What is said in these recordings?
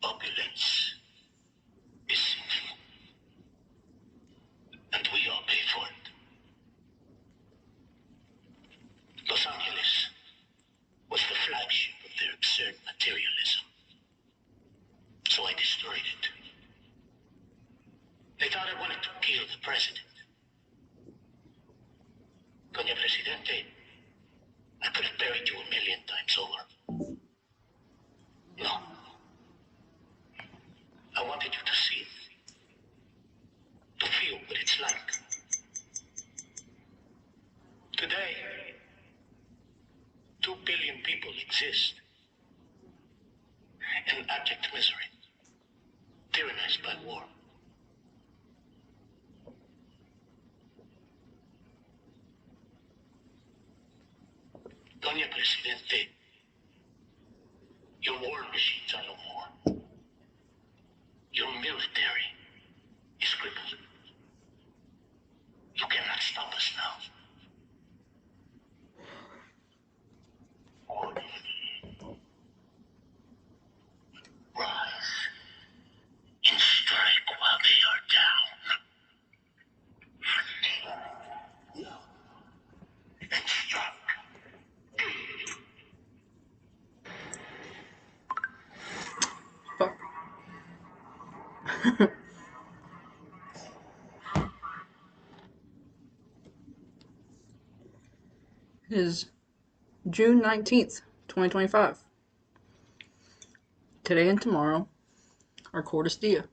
Opulence is sinful, and we all pay for it. Los Angeles was the flagship of their absurd materialism. So I destroyed it. They thought I wanted to kill the president. Doña Presidente, I could have buried you 1,000,000 times over. No. I wanted you to see it. To feel what it's like. Today, 2 billion people exist in abject misery, tyrannized by war. Doña Presidente, your war machines are no more. Your military is crippled. You cannot stop us now. Rise and strike while they are down. And strike. Fuck. It is June 19th, 2025. Today and tomorrow are Cordis Die.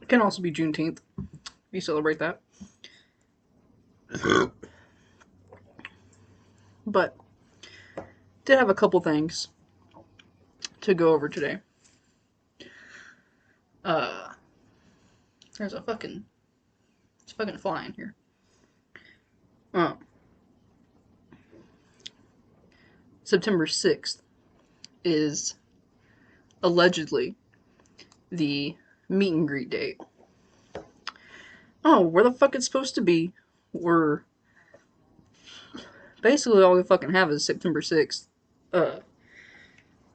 It can also be Juneteenth. We celebrate that. But did have a couple things to go over today. There's a fucking fly in here. September 6th is allegedly the meet and greet date. Oh, where the fuck it's supposed to be? We're basically all we fucking have is September 6th.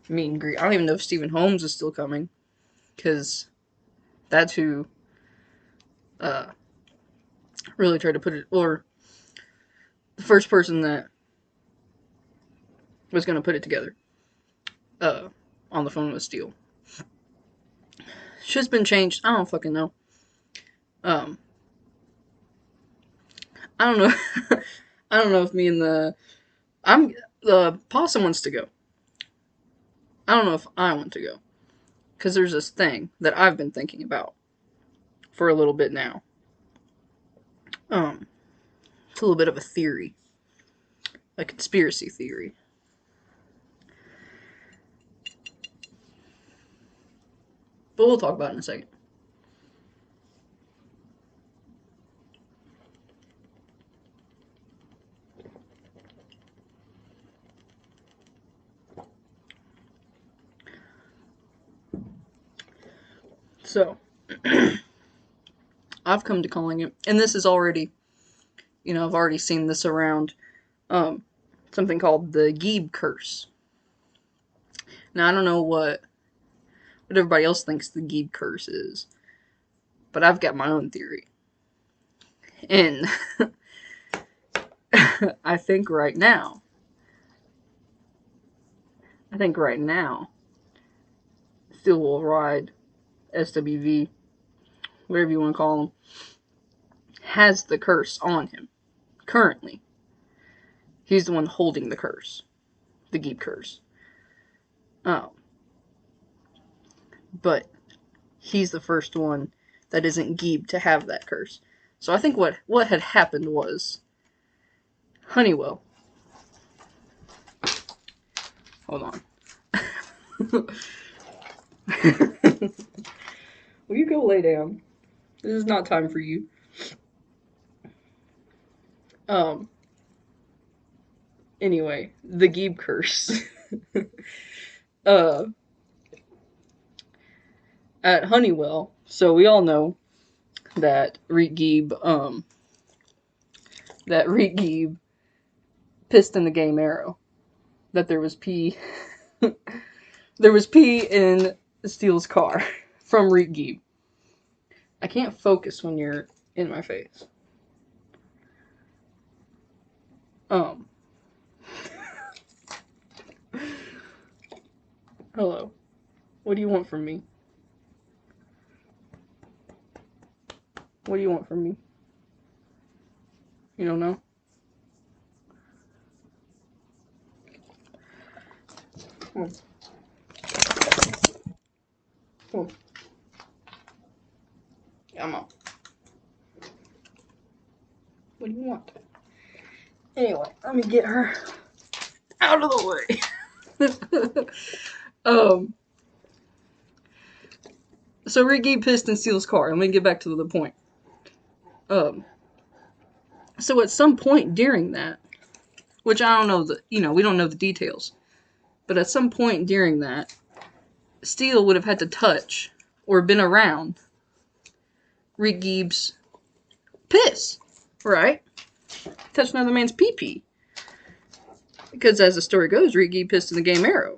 Meet and greet. I don't even know if Stephen Holmes is still coming, because that's who really tried to put it, or the first person that was going to put it together on the phone with Steele. Shit's been changed. I don't fucking know. I don't know. I don't know if me and the possum wants to go. I don't know if I want to go, because there's this thing that I've been thinking about for a little bit now. It's a little bit of a theory, a conspiracy theory. But we'll talk about it in a second. So, I've come to calling it, and this is already, I've already seen this around, something called the Geeb curse. Now, I don't know what everybody else thinks the Geeb curse is, but I've got my own theory. And I think right now, Still Will Ride, SWV, whatever you want to call him, has the curse on him. Currently. He's the one holding the curse. The Geeb curse. But he's the first one that isn't Geeb to have that curse. So I think what had happened was Honeywell. Hold on. Will you go lay down? This is not time for you. Anyway, the Geeb curse. At Honeywell, So we all know that Geeb pissed in the game arrow. That there was pee there was pee in Steele's car from Geeb. I can't focus when you're in my face. Hello. What do you want from me? What do you want from me? You don't know? Come on. Come on. Come on. What do you want? Anyway, let me get her out of the way. So Ricky pissed in Steele's car. Let me get back to the point. So at some point during that, which I don't know we don't know the details, but at some point during that, Steele would have had to touch or been around Rick Geeb's piss, right? Touch another man's pee-pee. Because as the story goes, Rick Geeb pissed in the game arrow.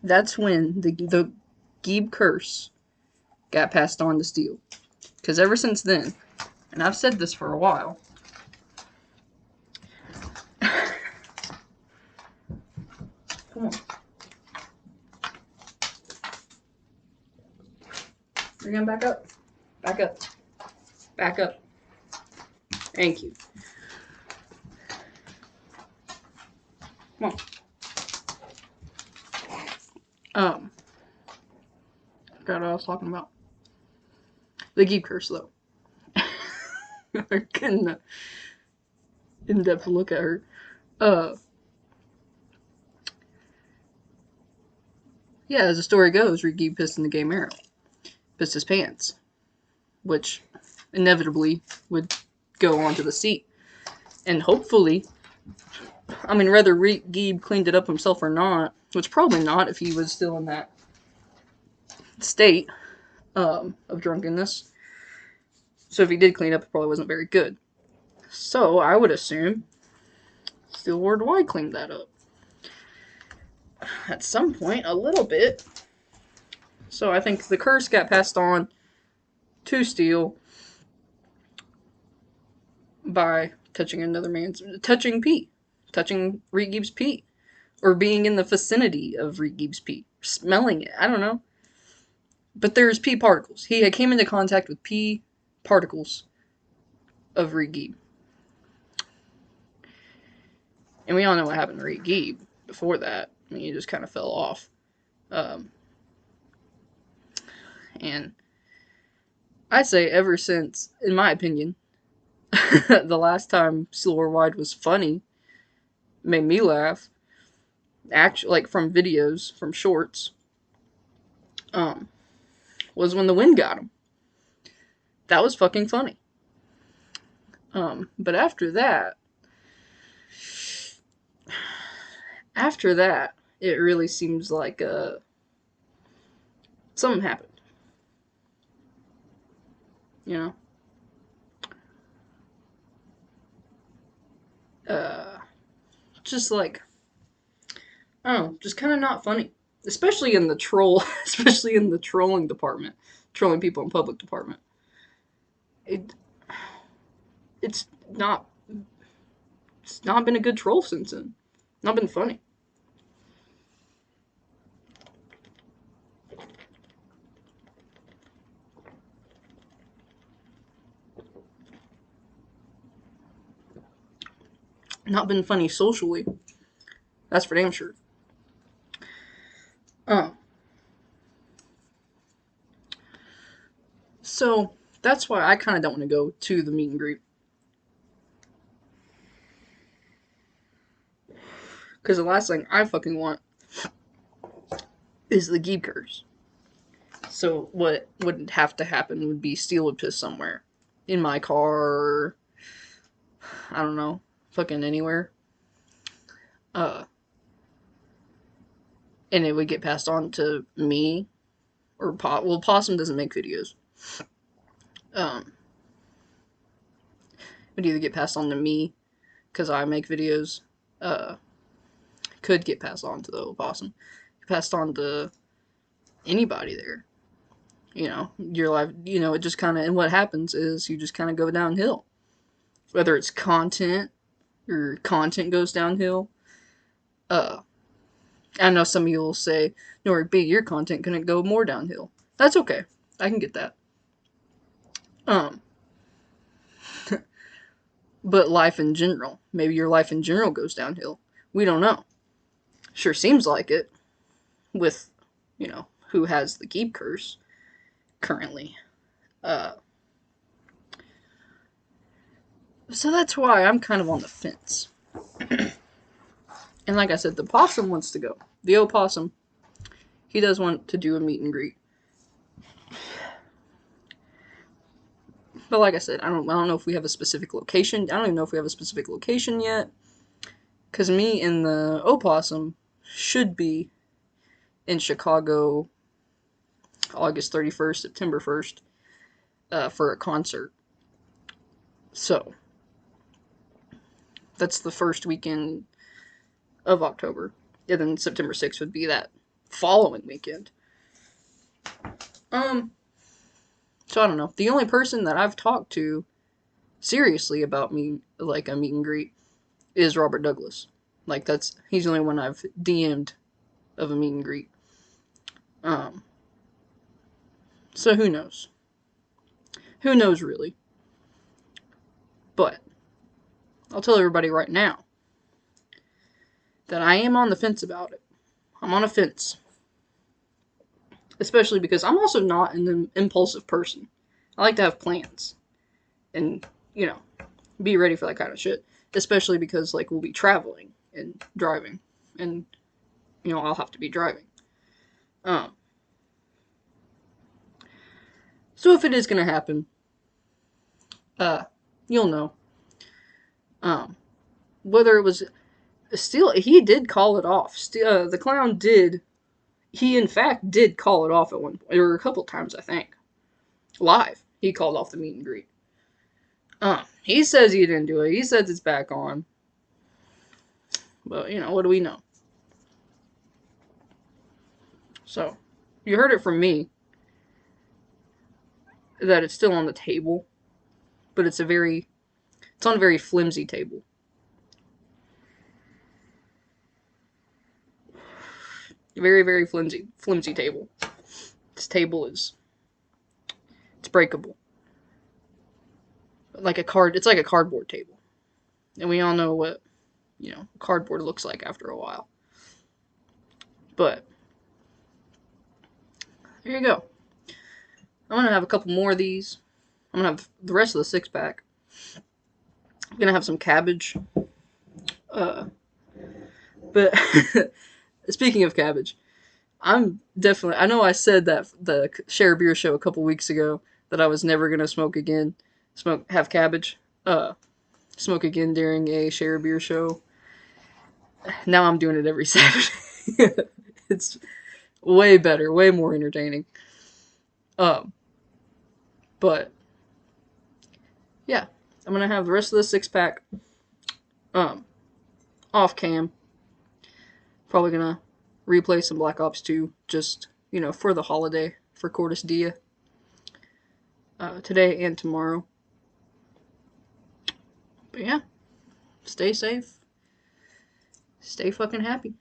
That's when the Geeb curse got passed on to Steele. Because ever since then, and I've said this for a while, come on. Bring him back up. Back up. Back up. Thank you. Come on. I forgot what I was talking about. The Geeb curse, though. I couldn't in-depth look at her. Yeah, as the story goes, Rick Geeb pissed in the game arrow. Pissed his pants. Which inevitably would go onto the seat. And hopefully, I mean, whether Rick Geeb cleaned it up himself or not, which probably not if he was still in that state of drunkenness. So if he did clean up, it probably wasn't very good. So I would assume Steele Worldwide cleaned that up. At some point, a little bit. So I think the curse got passed on to Steele by touching another man's, touching pee, touching Rick Geeb's pee, or being in the vicinity of Rick Geeb's pee, smelling it. I don't know. But there's pee particles. He came into contact with pee particles of Rick Geeb. And we all know what happened to Rick Geeb before that. I mean, he just kind of fell off. And I say ever since, in my opinion, the last time Steele Worldwide was funny, made me laugh, actually, like from videos, from shorts, was when the wind got him. That was fucking funny. But after that, it really seems like something happened. You know? Just like, I don't know, just kind of not funny. Especially in the trolling department. Trolling people in public department. It's not been a good troll since then. Not been funny. Not been funny socially. That's for damn sure. So that's why I kind of don't want to go to the meet and greet. Because the last thing I fucking want is the Geeb curse. So what would have to happen would be Steele would piss somewhere. In my car, or I don't know, fucking anywhere. and it would get passed on to me, or well, Possum doesn't make videos. It would either get passed on to me because I make videos. Could get passed on to the opossum. Passed on to anybody there. Your life. It just kind of, and what happens is you just kind of go downhill. Whether it's content, your content goes downhill. I know some of you will say, no, B, your content couldn't go more downhill. That's okay. I can get that. But life in general, maybe your life in general goes downhill. We don't know. Sure seems like it with, who has the Geeb curse currently. So that's why I'm kind of on the fence. And like I said, the possum wants to go. The opossum, he does want to do a meet and greet. But like I said, I don't know if we have a specific location. I don't even know if we have a specific location yet. Because me and the opossum should be in Chicago August 31st, September 1st, for a concert. So, that's the first weekend of October. And then September 6th would be that following weekend. So I don't know. The only person that I've talked to seriously about me, like a meet and greet, is Robert Douglas. Like, he's the only one I've DM'd of a meet and greet. So who knows? Who knows, really? But I'll tell everybody right now that I am on the fence about it. I'm on a fence. Especially because I'm also not an impulsive person. I like to have plans. And, be ready for that kind of shit. Especially because, we'll be traveling and driving. And, I'll have to be driving. So if it is going to happen, you'll know. Whether it was he did call it off. The clown did. He, in fact, did call it off at one point, or a couple times, I think. Live. He called off the meet and greet. He says he didn't do it. He says it's back on. But, what do we know? So, you heard it from me that it's still on the table, but it's on a very flimsy table. Very, very flimsy table. This table it's breakable. It's like a cardboard table. And we all know what, cardboard looks like after a while. But, there you go. I'm going to have a couple more of these. I'm going to have the rest of the 6-pack. I'm going to have some cabbage. But, speaking of cabbage, I know I said that the Share Beer show a couple weeks ago that I was never going to smoke again. Have cabbage. Smoke again during a Share Beer show. Now I'm doing it every Saturday. It's way better, way more entertaining. But yeah, I'm gonna have the rest of the 6-pack off cam. Probably gonna replay some Black Ops 2 just, for the holiday for Cordis Die. Today and tomorrow. But yeah, stay safe. Stay fucking happy.